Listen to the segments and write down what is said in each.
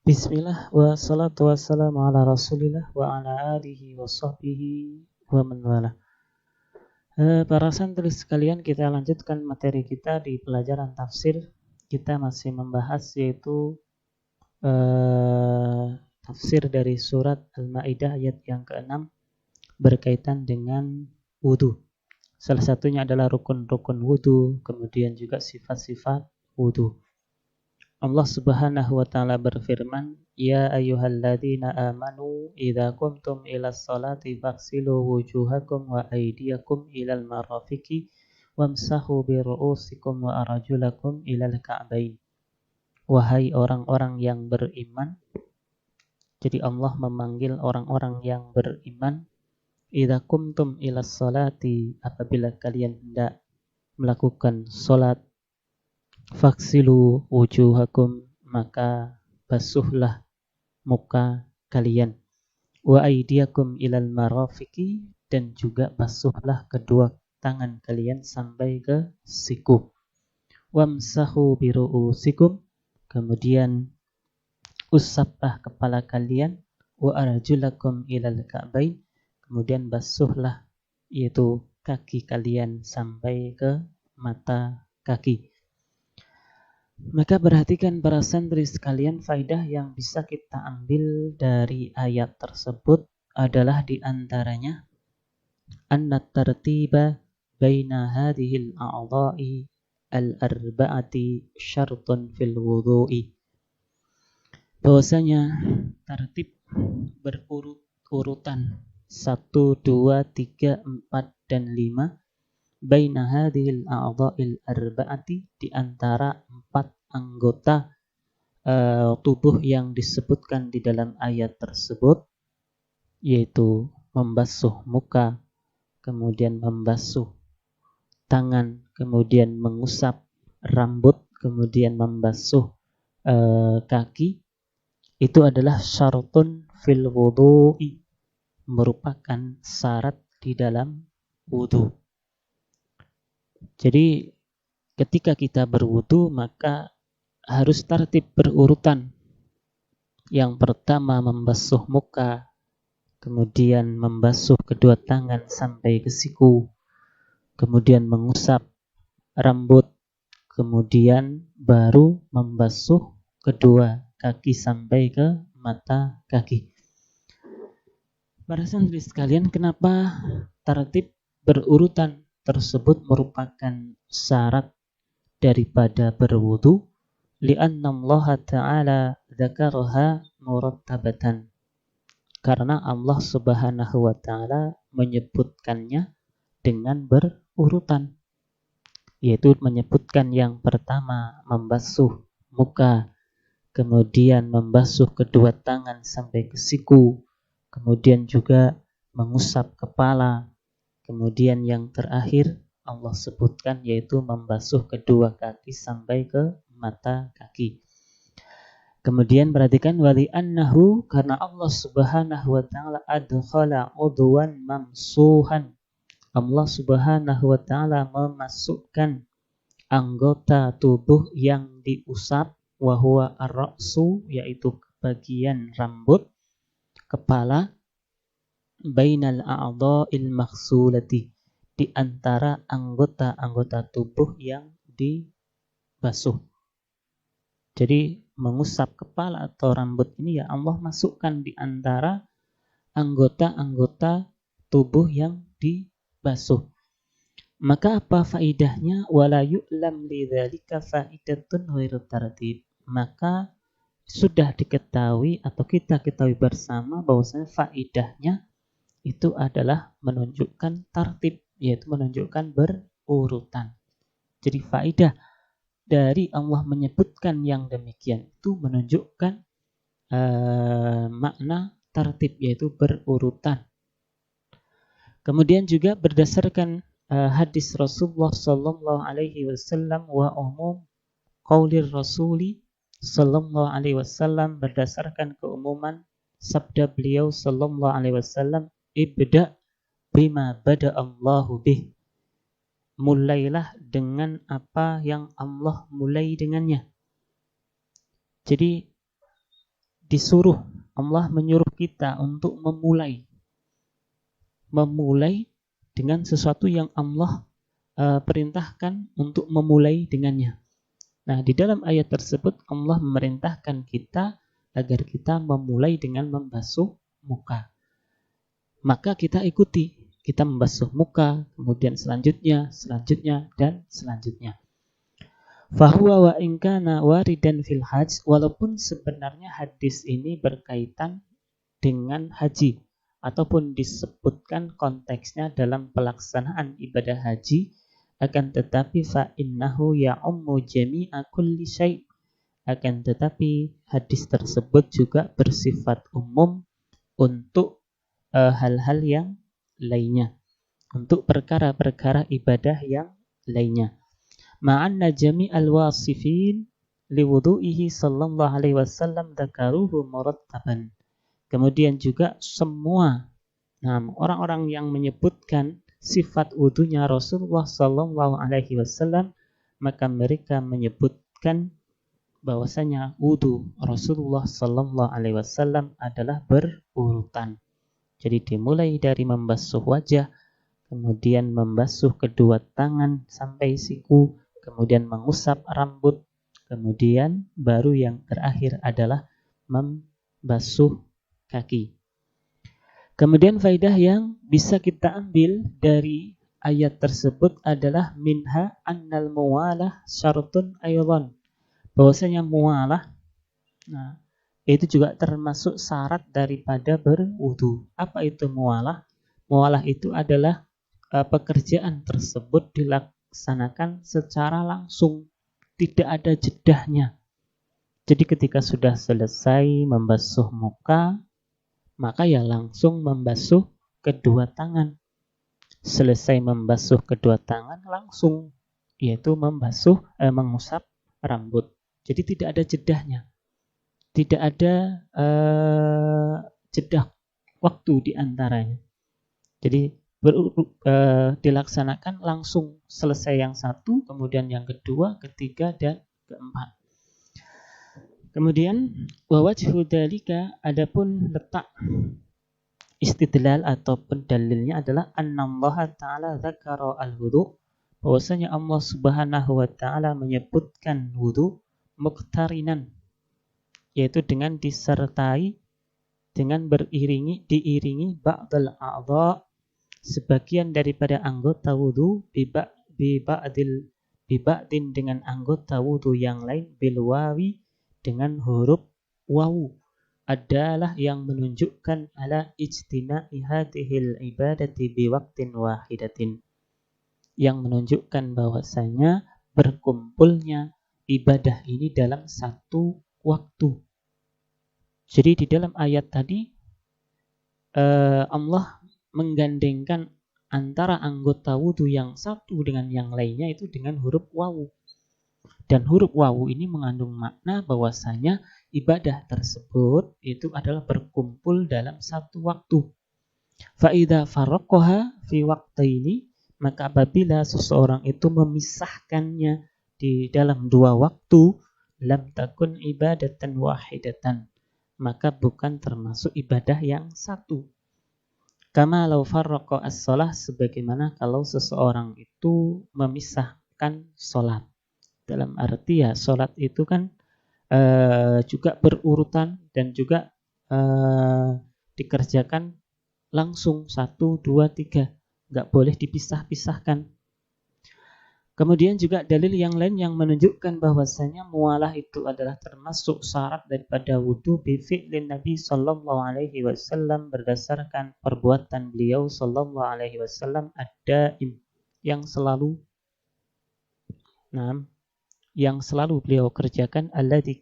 Bismillah wa salatu wassalamu ala rasulillah wa ala alihi wa sahbihi wa man wala. Para santri sekalian, kita lanjutkan materi kita di pelajaran tafsir. Kita masih membahas yaitu tafsir dari surat Al-Maidah ayat yang ke-6 berkaitan dengan wudu. Salah satunya adalah rukun-rukun wudu, kemudian juga sifat-sifat wudu. Allah Subhanahu wa taala berfirman, "Ya ayyuhalladzina amanu idza qumtum ilas salati faghsilu wujuhakum wa aydiyakum ilal marafiqi wamsahu bi ru'usikum wa arjulakum ilal ka'bain." Wahai orang-orang yang beriman. Jadi Allah memanggil orang-orang yang beriman. Idza qumtum ilas salati, apabila kalian hendak melakukan salat, faghsilu wujuhakum, maka basuhlah muka kalian, wa aydiyakum ilal marafiqi, dan juga basuhlah kedua tangan kalian sampai ke siku, wamsahu biru'usikum, kemudian usaplah kepala kalian, wa arjulakum ilal ka'bain, kemudian basuhlah yaitu kaki kalian sampai ke mata kaki. Maka perhatikan para santri sekalian, faidah yang bisa kita ambil dari ayat tersebut adalah diantaranya anna tartiba baina hadhil a'dha'i al-arba'ati syartun fil wudu'i, bahwasanya tertib berurut-urutan 1, 2, 3, 4, dan 5 baina hadhil a'dha'il arba'ati, di antara 4 anggota tubuh yang disebutkan di dalam ayat tersebut, yaitu membasuh muka, kemudian membasuh tangan, kemudian mengusap rambut, kemudian membasuh kaki. Itu adalah syartun fil wudu'i, merupakan syarat di dalam wudu. Jadi ketika kita berwudu maka harus tertib berurutan. Yang pertama membasuh muka, kemudian membasuh kedua tangan sampai ke siku, kemudian mengusap rambut, kemudian baru membasuh kedua kaki sampai ke mata kaki. Para santri sekalian, kenapa tertib berurutan tersebut merupakan syarat daripada berwudu? Li'anna Allah Ta'ala dzakaraha murattabatan, karena Allah Subhanahu wa Ta'ala menyebutkannya dengan berurutan, yaitu menyebutkan yang pertama membasuh muka, kemudian membasuh kedua tangan sampai ke siku, kemudian juga mengusap kepala, kemudian yang terakhir Allah sebutkan yaitu membasuh kedua kaki sampai ke mata kaki. Kemudian perhatikan wali annahu, karena Allah Subhanahu wa taala adkhala udwan mamsuhan, Allah Subhanahu wa taala memasukkan anggota tubuh yang diusap, wa huwa ar-ra'su, yaitu bagian rambut kepala, bainal a'dha'il maghsulati, di antara anggota-anggota tubuh yang dibasuh. Jadi mengusap kepala atau rambut ini ya Allah masukkan di antara anggota-anggota tubuh yang dibasuh. Maka apa faidahnya? Wala yu'lam lidzalika faidatun ghairu tartib. Maka sudah diketahui atau kita ketahui bersama bahwasanya faidahnya itu adalah menunjukkan tartib, yaitu menunjukkan berurutan. Jadi faidah dari Allah menyebutkan yang demikian itu menunjukkan makna tartib, yaitu berurutan. Kemudian juga berdasarkan hadis Rasulullah sallallahu alaihi wasallam wa umum qaulir rasuli sallallahu alaihi wasallam, berdasarkan keumuman sabda beliau sallallahu alaihi wasallam, ibda bima bada Allahu bih, mulailah dengan apa yang Allah mulai dengannya. Jadi disuruh, Allah menyuruh kita untuk memulai dengan sesuatu yang Allah perintahkan untuk memulai dengannya. Nah, di dalam ayat tersebut Allah memerintahkan kita agar kita memulai dengan membasuh muka. Maka kita ikuti, kita membasuh muka, kemudian selanjutnya, dan selanjutnya. Fahuwa wa in kana waridan fil hajj, walaupun sebenarnya hadis ini berkaitan dengan haji ataupun disebutkan konteksnya dalam pelaksanaan ibadah haji, akan tetapi fa innahu ya'ummu jami'a kulli syai', akan tetapi hadis tersebut juga bersifat umum untuk hal-hal yang lainnya, untuk perkara-perkara ibadah yang lainnya. Ma'anna jami'al wasifin liwudu'ihi sallallahu alaihi wasallam dzakaruhu murattaban. Kemudian juga semua orang-orang yang menyebutkan sifat wudunya Rasulullah sallallahu alaihi wasallam, maka mereka menyebutkan bahwasanya wudu Rasulullah sallallahu alaihi wasallam adalah berurutan. Jadi dimulai dari membasuh wajah, kemudian membasuh kedua tangan sampai siku, kemudian mengusap rambut, kemudian baru yang terakhir adalah membasuh kaki. Kemudian faidah yang bisa kita ambil dari ayat tersebut adalah minha annal muwalah syartun aydan, bahwasanya muwalah itu juga termasuk syarat daripada berwudu. Apa itu muwalah? Muwalah itu adalah pekerjaan tersebut dilaksanakan secara langsung, tidak ada jedahnya. Jadi ketika sudah selesai membasuh muka, maka ya langsung membasuh kedua tangan. Selesai membasuh kedua tangan, langsung yaitu mengusap rambut. Jadi tidak ada jedahnya. Tidak ada jeda waktu di antaranya. Jadi dilaksanakan langsung, selesai yang satu, kemudian yang kedua, ketiga, dan keempat. Kemudian wajhu dzalika, adapun letak istidlal ataupun dalilnya adalah annallaha ta'ala dzakara al-wudu, bahwasanya Allah Subhanahu wa taala menyebutkan wudu muqtarinan, yaitu dengan disertai, dengan diiringi ba'dal a'dha, sebagian daripada anggota wudu, biba'din dengan anggota wudu yang lain, bilwawi dengan huruf wawu, adalah yang menunjukkan ala ijtina'i hadhil ibadati biwaqtin wahidatin, yang menunjukkan bahwasanya berkumpulnya ibadah ini dalam satu waktu. Jadi di dalam ayat tadi Allah menggandengkan antara anggota wudu yang satu dengan yang lainnya itu dengan huruf wawu. Dan huruf wawu ini mengandung makna bahwasanya ibadah tersebut itu adalah berkumpul dalam satu waktu. Fa idza farraqaha fi waqtaini, maka apabila seseorang itu memisahkannya di dalam dua waktu, lam takun ibadatan wahidatan, maka bukan termasuk ibadah yang satu. Kama law farraqa as-shalah, sebagaimana kalau seseorang itu memisahkan sholat. Dalam arti ya sholat itu kan juga berurutan dan juga dikerjakan langsung 1, 2, 3, nggak boleh dipisah-pisahkan. Kemudian juga dalil yang lain yang menunjukkan bahwasanya muwalah itu adalah termasuk syarat daripada wudu bi fi'lin Nabi sallallahu alaihi wasallam, berdasarkan perbuatan beliau sallallahu alaihi wasallam ad-daim, yang selalu beliau kerjakan, alladzi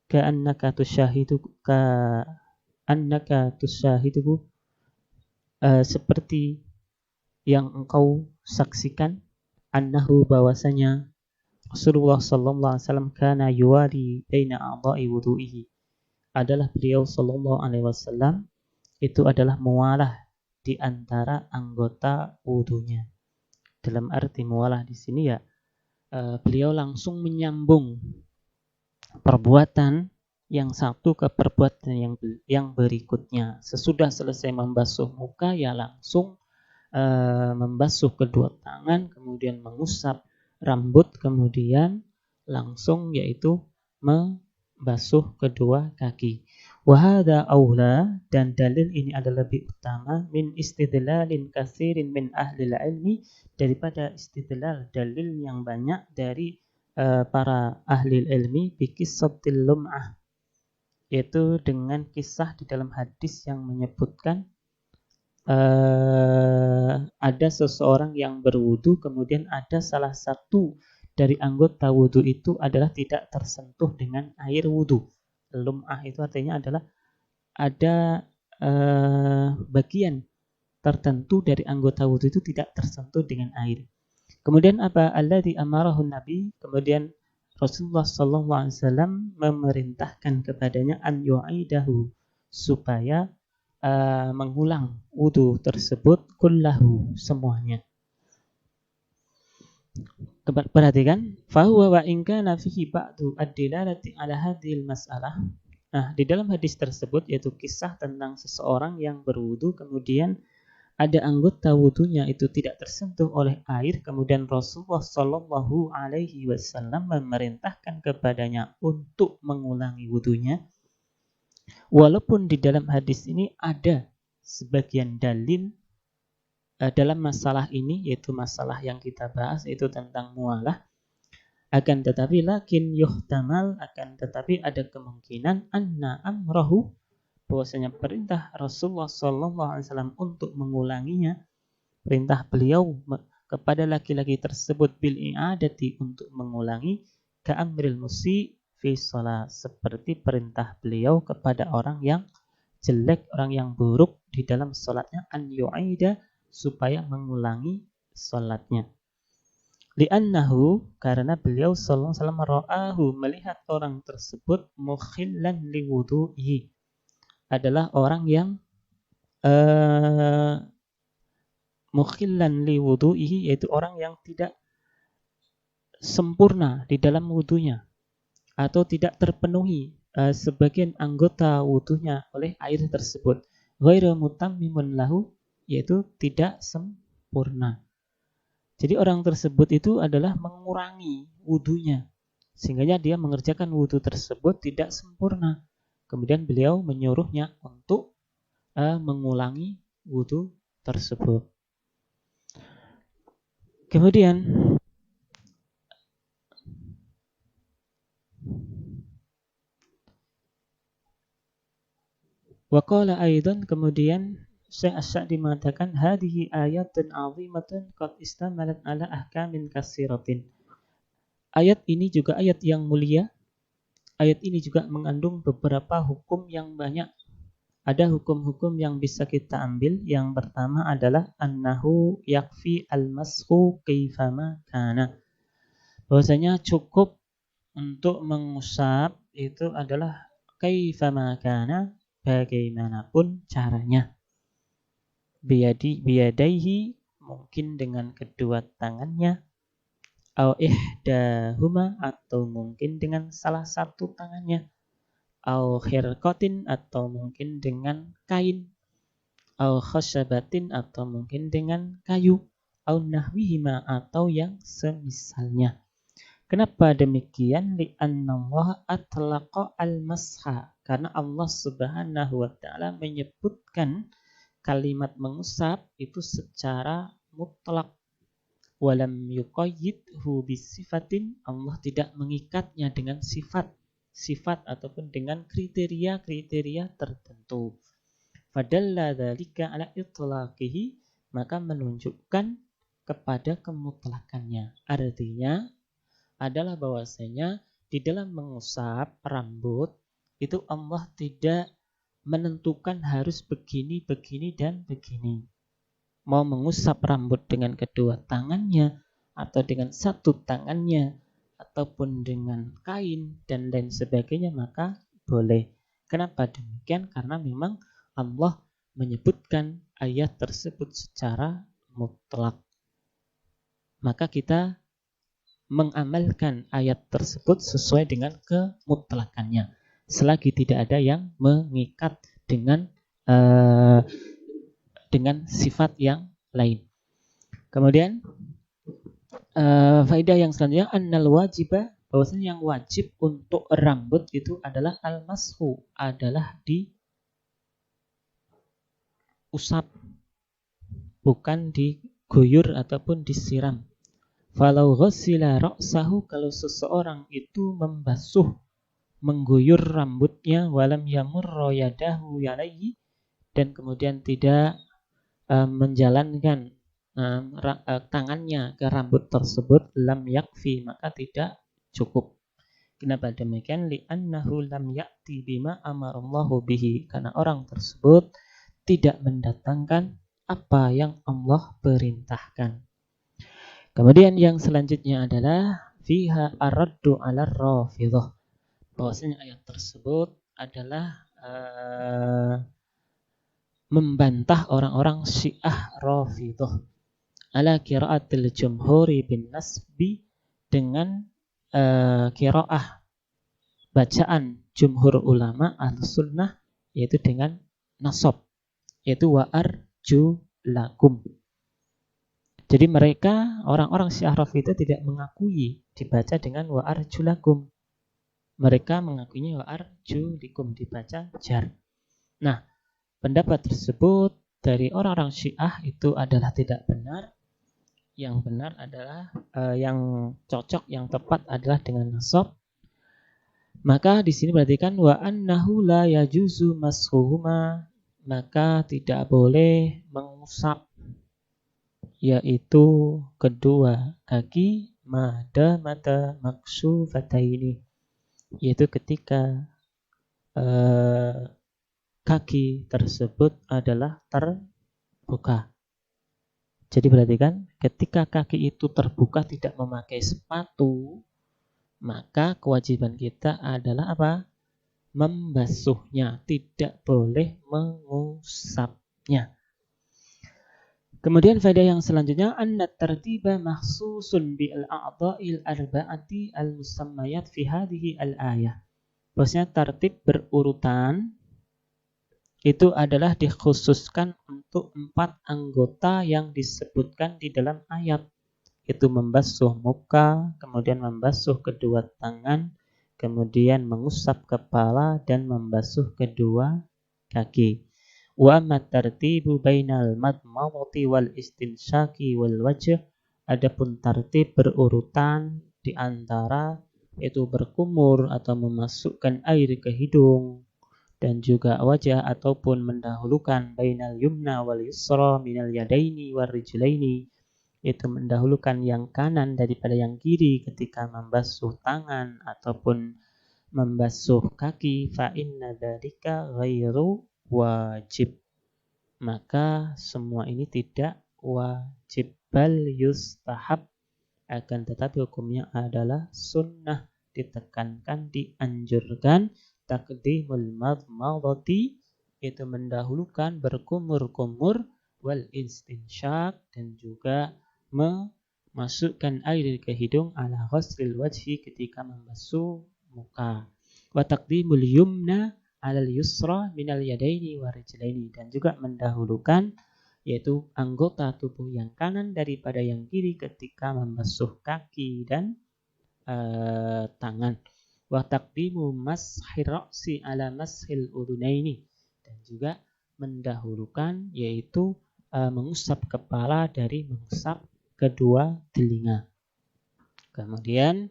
ka'annaka tusyahidu, seperti yang engkau saksikan, annahu, bahwasanya Rasulullah sallallahu alaihi wasallam kana yuwari baina a'dha'i wudu'ihi, adalah beliau sallallahu alaihi wasallam itu adalah muwalah di antara anggota wudunya. Dalam arti muwalah di sini ya beliau langsung menyambung perbuatan yang satu ke perbuatan yang berikutnya. Sesudah selesai membasuh muka, ya langsung membasuh kedua tangan, kemudian mengusap rambut, kemudian langsung yaitu membasuh kedua kaki. Wahada aula, dan dalil ini adalah lebih utama min istidlalin katsirin min ahli ilmi, daripada istidlal dalil yang banyak dari para ahli ilmi bikissatil lum'ah, yaitu dengan kisah di dalam hadis yang menyebutkan ada seseorang yang berwudu, kemudian ada salah satu dari anggota wudu itu adalah tidak tersentuh dengan air wudu. Lum'ah itu artinya adalah ada bagian tertentu dari anggota wudu itu tidak tersentuh dengan air. Kemudian apa? Alladzi amarahun Nabi, kemudian Rasulullah SAW memerintahkan kepadanya an yu'idahu, supaya mengulang wudu tersebut kullahu, semuanya. Perhatikan, fahuwa wa in kana fihi ba'du ad-dilalati ala hadhil mas'alah. Nah, di dalam hadis tersebut yaitu kisah tentang seseorang yang berwudu, kemudian ada anggota wudunya itu tidak tersentuh oleh air, kemudian Rasulullah Shallallahu Alaihi Wasallam memerintahkan kepadanya untuk mengulangi wudunya. Walaupun di dalam hadis ini ada sebagian dalil dalam masalah ini, yaitu masalah yang kita bahas, yaitu tentang mualah, akan tetapi lakin yuhtamal, akan tetapi ada kemungkinan anna amrahu, bahwasanya perintah Rasulullah SAW untuk mengulanginya, perintah beliau kepada laki-laki tersebut bil i'adati, untuk mengulangi, ka'amril musi fi shalah, seperti perintah beliau kepada orang yang jelek, orang yang buruk di dalam salatnya, an yu'ida, supaya mengulangi salatnya. Li'annahu, karena beliau sallallahu alaihi wasallam ra'ahu, melihat orang tersebut mukhillan liwudu'ihi, adalah orang yang mukhillan liwudu'ihi, yaitu orang yang tidak sempurna di dalam wudunya, atau tidak terpenuhi sebagian anggota wudunya oleh air tersebut. Ghairu mutammimun lahu, yaitu tidak sempurna. Jadi orang tersebut itu adalah mengurangi wudunya, sehingga dia mengerjakan wudu tersebut tidak sempurna. Kemudian beliau menyuruhnya untuk mengulangi wudu tersebut. Kemudian waqala aidan, kemudian Syekh Asy-Sya'di mengatakan hadhihi ayatun 'azimatun qad istamalat ala ahkamin katsiratin. Ayat ini juga ayat yang mulia. Ayat ini juga mengandung beberapa hukum yang banyak. Ada hukum-hukum yang bisa kita ambil. Yang pertama adalah annahu yakfi al-mashu kaifama kana, bahwasanya cukup untuk mengusap itu adalah kaifama kana, bagaimanapun caranya. Biyadaihi, mungkin dengan kedua tangannya, au ihdahuma, atau mungkin dengan salah satu tangannya, au khirqatin, atau mungkin dengan kain, au khasyabatin, atau mungkin dengan kayu, au nahwihima, atau yang semisalnya. Kenapa demikian? Li'annallaha atlaqa al-masha, karena Allah Subhanahu wa taala menyebutkan kalimat mengusap itu secara mutlak. Walam yuqayyidhu bisifatin, Allah tidak mengikatnya dengan sifat ataupun dengan kriteria-kriteria tertentu. Fadalla dzalika ala itlaqihi, maka menunjukkan kepada kemutlakannya. Artinya adalah bahwasanya di dalam mengusap rambut itu Allah tidak menentukan harus begini, begini, dan begini. Mau mengusap rambut dengan kedua tangannya, atau dengan satu tangannya, ataupun dengan kain, dan lain sebagainya, maka boleh. Kenapa demikian? Karena memang Allah menyebutkan ayat tersebut secara mutlak. Maka kita mengamalkan ayat tersebut sesuai dengan kemutlakannya, selagi tidak ada yang mengikat dengan sifat yang lain. Kemudian faedah yang selanjutnya, annal wajibah, bahwasanya yang wajib untuk rambut itu adalah al-mashu, adalah diusap, bukan diguyur ataupun disiram. Falau ghassila ra'sahu, kalau seseorang itu mengguyur rambutnya, walam yamurra yadahu alaihi, dan kemudian tidak menjalankan tangannya ke rambut tersebut, lam yakfi, maka tidak cukup. Kenapa demikian? Li'annahu lam ya'ti bima amarallahu bihi, karena orang tersebut tidak mendatangkan apa yang Allah perintahkan. Kemudian yang selanjutnya adalah fiha ar-raddu 'ala ar-rafidhah, bahwasanya ayat tersebut adalah membantah orang-orang Syiah Rafidhah ala qiraatil jumhuri bin nasbi, dengan qiraah bacaan jumhur ulama Ahlussunnah, yaitu dengan nasab, yaitu wa arjulakum. Jadi mereka orang-orang Syiah Rafidhah tidak mengakui dibaca dengan wa arjulakum. Mereka mengakuinya wa arjulikum, dibaca jar. Nah, pendapat tersebut dari orang-orang Syiah itu adalah tidak benar. Yang benar adalah yang cocok, yang tepat adalah dengan nasab. Maka di sini perhatikan wa annahu la yajuzu mashuhuma, maka tidak boleh mengusap yaitu kedua kaki mada maksufataini, yaitu ketika kaki tersebut adalah terbuka. Jadi perhatikan, ketika kaki itu terbuka tidak memakai sepatu, maka kewajiban kita adalah apa? Membasuhnya, tidak boleh mengusapnya. Kemudian faedah yang selanjutnya, anna tartiba mahsusun bil a'dha'il arba'ati al-musammayat fi hadhihi al-ayah. Bahwasanya tertib berurutan itu adalah dikhususkan untuk 4 anggota yang disebutkan di dalam ayat. Itu membasuh muka, kemudian membasuh kedua tangan, kemudian mengusap kepala dan membasuh kedua kaki. Wa amma tartibu bainal madmadati wal istinsyaqi wal wajh, adapun tertib berurutan di antara yaitu berkumur atau memasukkan air ke hidung dan juga wajah, ataupun mendahulukan bainal yumna wal yusra minal yadaini war rijlaini, itu mendahulukan yang kanan daripada yang kiri ketika membasuh tangan ataupun membasuh kaki, fa inna dzalika ghairu wajib, maka semua ini tidak wajib, bal yustahab, akan tetapi hukumnya adalah sunnah, ditekankan, dianjurkan. Taqdimul madmadati, itu mendahulukan berkumur-kumur, wal istinsyaq, dan juga memasukkan air ke hidung, ala ghaslil wajhi, ketika membasuh muka. Wa taqdimul yumna alal yusra minal yadaini wa rijlaini, dan juga mendahulukan yaitu anggota tubuh yang kanan daripada yang kiri ketika membasuh kaki dan tangan. Wa taqdimu mashir ra'si ala mashil udhunaini, dan juga mendahulukan yaitu mengusap kepala dari mengusap kedua telinga. Kemudian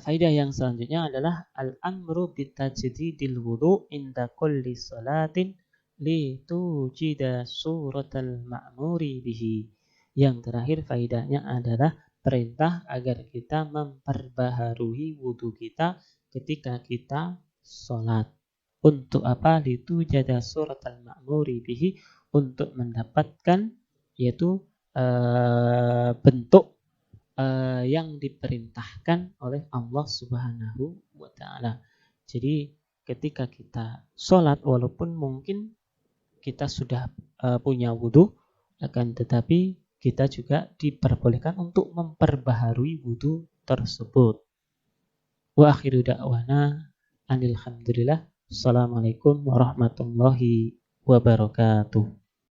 faedah yang selanjutnya adalah al-amru bitajdidil wudu' inda kulli salatin li tujida suratal ma'muri bihi. Yang terakhir faedahnya adalah perintah agar kita memperbaharui wudu kita ketika kita sholat. Untuk apa? Li tujida suratal ma'muri bihi, untuk mendapatkan yaitu bentuk yang diperintahkan oleh Allah Subhanahu wa ta'ala. Jadi ketika kita sholat, walaupun mungkin kita sudah punya wudhu, akan tetapi kita juga diperbolehkan untuk memperbaharui wudu tersebut. Wa akhiru da'wana alhamdulillah. Assalamualaikum warahmatullahi wabarakatuh.